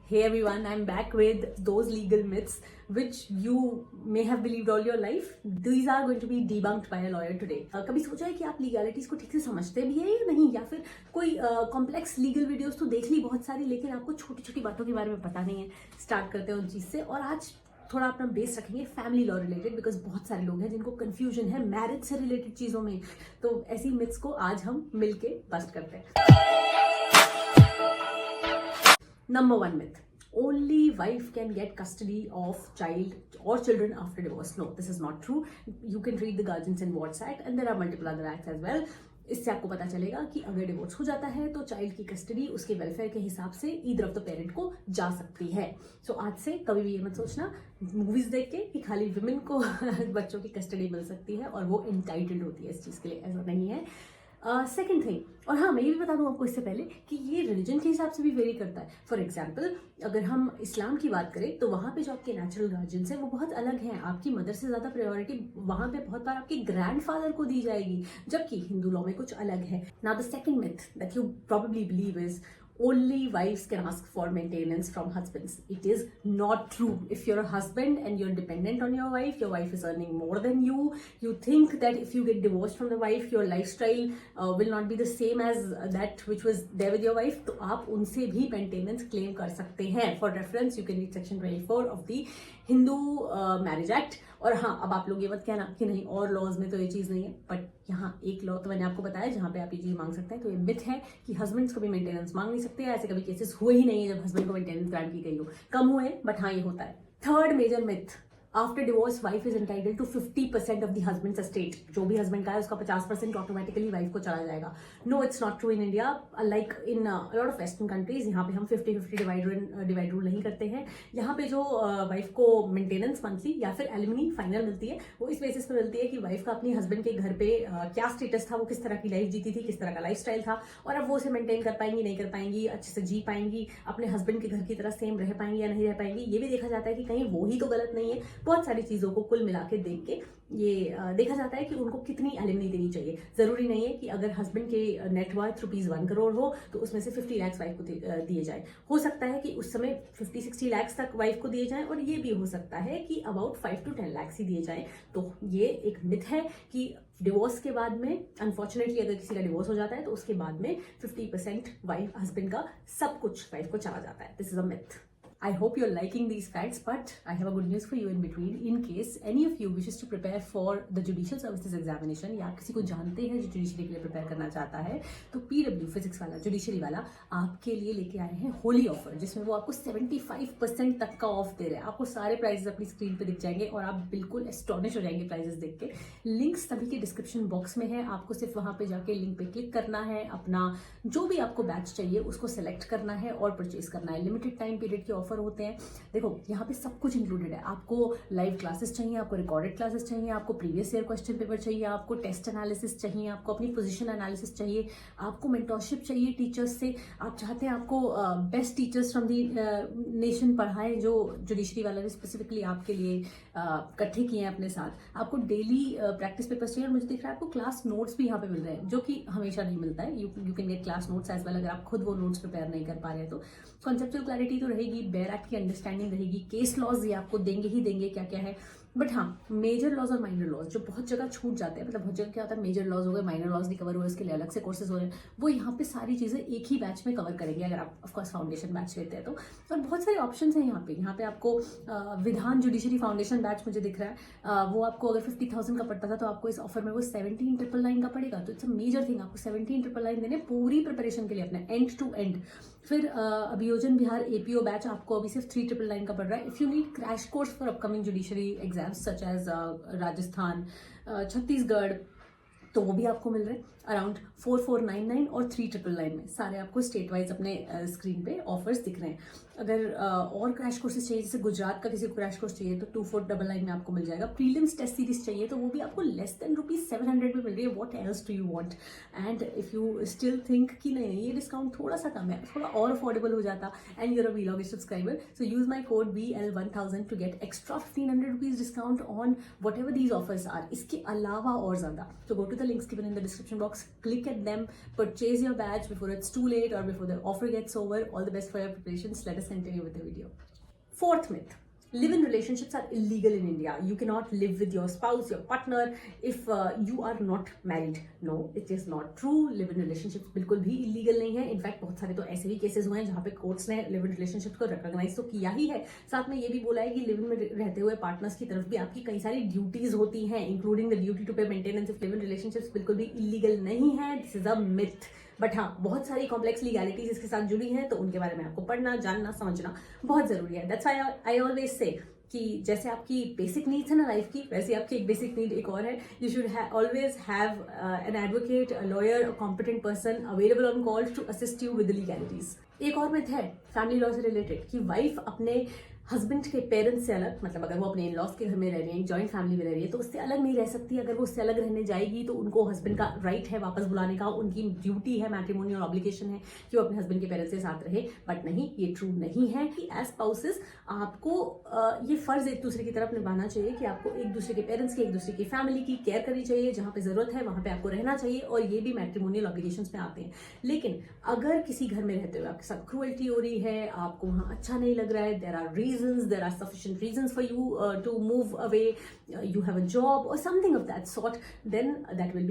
Hey everyone, I'm back with those legal myths which you may have believed all your life. These are going to be debunked by a lawyer today. कभी सोचा है कि आप legalities को ठीक से समझते भी है या नहीं, या फिर कोई कॉम्प्लेक्स लीगल वीडियोस तो देख ली बहुत सारी, लेकिन आपको छोटी छोटी बातों के बारे में पता नहीं है. स्टार्ट करते हैं उन चीज से, और आज थोड़ा अपना बेस रखेंगे फैमिली लॉ रिलेटेड, बिकॉज बहुत सारे लोग हैं जिनको कंफ्यूजन है मैरिज से रिलेटेड चीजों में. तो ऐसी मिथ्स को आज हम मिलके बस्ट करते हैं. Number 1 myth. Only wife can get custody of child or children after divorce. No, this is not true. You can read the Guardians and Wards Act and there are multiple other acts as well. इससे आपको पता चलेगा कि अगर divorce हो जाता है तो चाइल्ड की कस्टडी उसके वेलफेयर के हिसाब से ईदर ऑफ द पेरेंट को जा सकती है. सो आज से कभी भी ये मत सोचना मूवीज देख के कि खाली विमेन को बच्चों की कस्टडी मिल सकती है और वो इंटाइटल्ड होती है इस चीज के लिए. ऐसा नहीं है. सेकेंड थिंग, और हाँ मैं ये भी बता दूं आपको इससे पहले कि ये रिलीजन के हिसाब से भी वेरी करता है. फॉर एग्जाम्पल अगर हम इस्लाम की बात करें तो वहाँ पे जो आपके नेचुरल गार्जियंस हैं वो बहुत अलग हैं. आपकी मदर से ज़्यादा प्रायोरिटी वहाँ पे बहुत बार आपके ग्रैंडफादर को दी जाएगी, जबकि हिंदू लॉ में कुछ अलग है. Now the second myth that you probably believe is only wives can ask for maintenance from husbands. It is not true. If you're a husband and you're dependent on your wife is earning more than you think that if you get divorced from the wife, your lifestyle will not be the same as that which was there with your wife, तो आप उनसे भी maintenance claim कर सकते हैं. For reference, you can read section 24 of the Hindu Marriage Act. और हाँ, अब आप लोग ये मत कहना कि नहीं और लॉज में तो ये चीज़ नहीं है, बट यहाँ एक लॉ तो मैंने आपको बताया जहाँ पे आप ये चीज़ मांग सकते हैं. तो ये मिथ है कि हस्बैंड्स कभी मेंटेनेंस मांग नहीं सकते. ऐसे कभी केसेस हुए ही नहीं है जब हस्बैंड को मेंटेनेंस ग्रांट की गई हो. कम हुए, बट हाँ ये होता है. Third major myth, after divorce wife is entitled to 50% of the husband's estate. जो भी हस्बैंड का है उसका 50% ऑटोमेटिकली वाइफ को चला जाएगा. No, it's not true in India. Like in lot of western countries यहाँ पे हम 50-50 डिवाइड रूल नहीं करते हैं. यहाँ पे जो वाइफ को मेंटेनेंस मंथली या फिर एलिमनी फाइनल मिलती है वो इस बेसिस पे मिलती है कि वाइफ का अपनी हस्बैंड के घर पे क्या स्टेटस था, वो किस तरह की लाइफ जीती थी, किस तरह का लाइफ स्टाइल था, और अब वो उसे मेंटेन कर पाएंगी नहीं कर पाएंगी, अच्छे से जी पाएंगी, अपने हस्बैंड के घर की तरह सेम रह पाएंगी या नहीं रह पाएंगी. ये भी देखा जाता है कि कहीं वो ही तो गलत नहीं है. बहुत सारी चीजों को कुल मिला के देख के ये देखा जाता है कि उनको कितनी एलिमनी देनी चाहिए. जरूरी नहीं है कि अगर हस्बैंड के नेटवर्थ ₹1 करोड़ हो तो उसमें से 50 लाख वाइफ को दिए जाए. हो सकता है कि उस समय 50-60 लाख तक वाइफ को दिए जाए, और ये भी हो सकता है कि अबाउट 5 to 10 लाख ही दिए जाए. तो ये एक मिथ है कि डिवोर्स के बाद में अनफॉर्चुनेटली अगर किसी का डिवोर्स हो जाता है तो उसके बाद में 50% वाइफ हस्बैंड का सब कुछ वाइफ को चला जाता है. This is a myth. I hope you're liking these facts, but I have a good news for you in between. In case any of you wishes to prepare for the Judicial Services Examination, या आप किसी को जानते हैं जो judiciary के लिए prepare करना चाहता है, तो PW फिजिक्स वाला जुडिशरी वाला आपके लिए लेके आए हैं होली ऑफर, जिसमें वो आपको 75% तक का ऑफ दे रहे हैं. आपको सारे प्राइजेस अपनी स्क्रीन पे दिख जाएंगे और आप बिल्कुल एस्टॉनिश हो जाएंगे प्राइजेस देख के. लिंक सभी के डिस्क्रिप्शन बॉक्स में है. आपको सिर्फ वहां पे जाके लिंक पे क्लिक करना है, अपना जो भी आपको बैच चाहिए उसको सेलेक्ट करना है और परचेज करना है. लिमिटेड टाइम पीरियड के ऑफर होते हैं. देखो यहाँ पे सब कुछ इंक्लूडेड है. आपको लाइव क्लासेस चाहिए, आपको रिकॉर्डेड क्लासेस चाहिए, आपको प्रीवियस ईयर क्वेश्चन पेपर चाहिए, आपको टेस्ट एनालिसिस चाहिए, आपको अपनी पोजीशन एनालिसिस चाहिए, आपको मेंटरशिप चाहिए टीचर्स से. आप चाहते हैं आपको best teachers from the nation पढ़ाएं जो जुडिशरी वाला ने स्पेसिफिकली आपके लिए इकट्ठे किए हैं अपने साथ. आपको डेली प्रैक्टिस पेपर्स चाहिए, और मुझे दिख रहा है आपको क्लास नोट्स भी यहाँ पे मिल रहे हैं, जो कि हमेशा नहीं मिलता है. You can get class notes as well अगर आप खुद वो नोट्स प्रिपेयर नहीं कर पा रहे हैं तो. कॉन्सेप्चुअल क्लैरिटी तो रहेगी, बेयर एक्ट की अंडरस्टैंडिंग रहेगी, केस लॉज ये आपको देंगे ही देंगे क्या क्या है. बट हाँ, मेजर लॉज और माइनर लॉज जो बहुत जगह छूट जाते हैं, मतलब बहुत जगह क्या होता है मेजर लॉज हो गए, माइनर लॉज नहीं कवर हुए, इसके लिए अलग से कोर्सेज हो रहे हैं, वो यहाँ पे सारी चीजें एक ही बैच में कवर करेंगे अगर आप ऑफकोर्स फाउंडेशन बैच लेते हैं तो. और बहुत सारे ऑप्शंस हैं यहाँ पे आपको विधान जुडिशरी फाउंडेशन बैच मुझे दिख रहा है, वो आपको अगर 50,000 का पड़ता था तो आपको इस ऑफर में वो 17,999 का पड़ेगा. तो इट्स अ मेजर थिंग. आपको 17,999 देने पूरी प्रिपरेशन के लिए अपने एंड टू एंड. फिर अभियोजन बिहार APO बैच आपको अभी सिर्फ 3,999 का पड़ रहा है. If you need crash course for upcoming judiciary exams such as Rajasthan, Chhattisgarh, तो वो भी आपको मिल रहे हैं अराउंड 4,499 और 3,999 में. सारे आपको स्टेट वाइज अपने स्क्रीन पे ऑफर्स दिख रहे हैं. अगर और क्रैश कोर्सेज चाहिए, जैसे गुजरात का किसी को क्रैश कोर्स चाहिए तो 2,499 में आपको मिल जाएगा. प्रीलिम्स टेस्ट सीरीज चाहिए तो वो भी आपको लेस देन ₹700 में मिल रही है. What else do you want? And if you still think कि नहीं ये डिस्काउंट थोड़ा सा कम है, थोड़ा और अफोर्डेबल हो जाता, and you're a vlog subscriber, so use my code BL1000 to get extra ₹1,500 discount on whatever these offers are. इसके अलावा और ज्यादा, तो go to the links given in the description box. box, click at them, purchase your badge before it's too late or before the offer gets over. All the best for your preparations. Let us continue with the video. Fourth myth. Live-in relationships are illegal in India. You cannot live with your spouse, your partner, if you are not married. No, it is not true. Live-in relationships बिल्कुल भी illegal नहीं है. In fact बहुत सारे तो ऐसे भी cases हुए हैं जहाँ पे कोर्ट्स ने लिव इन रिलेशनशिप को रिकॉग्नाइज तो किया ही है. साथ में ये भी बोला है कि लिव इन में रहते हुए पार्टनर्स की तरफ भी आपकी कई सारी ड्यूटीज होती हैं, इंक्लूडिंग द ड्यूटी टू पे maintenance of live in relationships बिल्कुल भी इलीगल नहीं है. This is a myth. But हाँ, बहुत सारी कॉम्प्लेक्स लीगैलिटीज इसके साथ जुड़ी हैं, तो उनके बारे में आपको पढ़ना, जानना, समझना बहुत जरूरी है. That's why I always say कि जैसे आपकी बेसिक नीड्स है ना लाइफ की, वैसे आपकी एक बेसिक नीड एक और है. You should always have an advocate, a lawyer, a competent person available on call to assist you with the legalities. एक और मिथ है फैमिली लॉ से रिलेटेड कि वाइफ अपने हस्बैंड के पेरेंट्स से अलग, मतलब अगर वो अपने इन लॉज के घर में रह रही है, जॉइंट फैमिली में रह रही है, तो उससे अलग नहीं रह सकती. अगर वो उससे अलग रहने जाएगी तो उनको हस्बैंड का राइट है वापस बुलाने का, उनकी ड्यूटी है, मैट्रिमोनियल ऑब्लिगेशन है कि वो अपने हस्बैंड के पेरेंट्स के साथ रहे. बट नहीं, ये ट्रू नहीं है कि एज स्पाउसेस आपको ये फर्ज एक दूसरे की तरफ निभाना चाहिए कि आपको एक दूसरे के पेरेंट्स की, एक दूसरे की फैमिली की केयर करनी चाहिए. जहाँ पे जरूरत है वहाँ पे आपको रहना चाहिए, और ये भी मैट्रिमोनियल ऑब्लिगेशंस में आते हैं. लेकिन अगर किसी घर में रहते हुए आपके साथ क्रूअल्टी हो रही है, आपको वहाँ अच्छा नहीं लग रहा है, there are reasons, there are sufficient reasons for you to move away, you have a job or something of that sort, then that will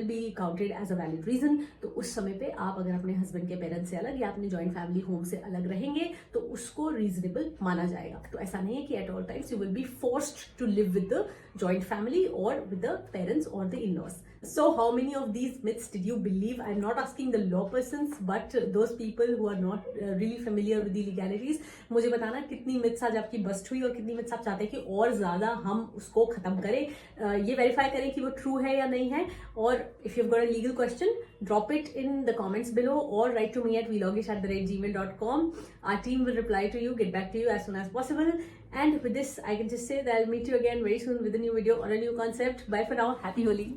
be counted as a valid reason. तो उस समय पे आप अगर अपने हस्बैंड के parents से अलग या अपने जॉइंट फैमिली होम से अलग रहेंगे तो उसको रीजनेबल माना जाएगा. तो ऐसा नहीं है कि at all times you will be forced to live with the joint family or with the parents or the in-laws. So how many of these myths did you believe? I'm not asking the law persons, but those people who are not really familiar with the legalities. मुझे बताना कितनी myths आज आपकी bast हुई और कितनी myths आप चाहते हैं कि और ज्यादा हम उसको खत्म करें, ये वेरीफाई करें कि वो ट्रू है या नहीं है. और if you've got a legal question, drop it in the comments below or write to me at vlogish@gmail.com. Our team will reply to you, get back to you as soon as possible. And with this, I can just say that I'll meet you again very soon with a new video or a new concept. Bye for now. Happy Holi.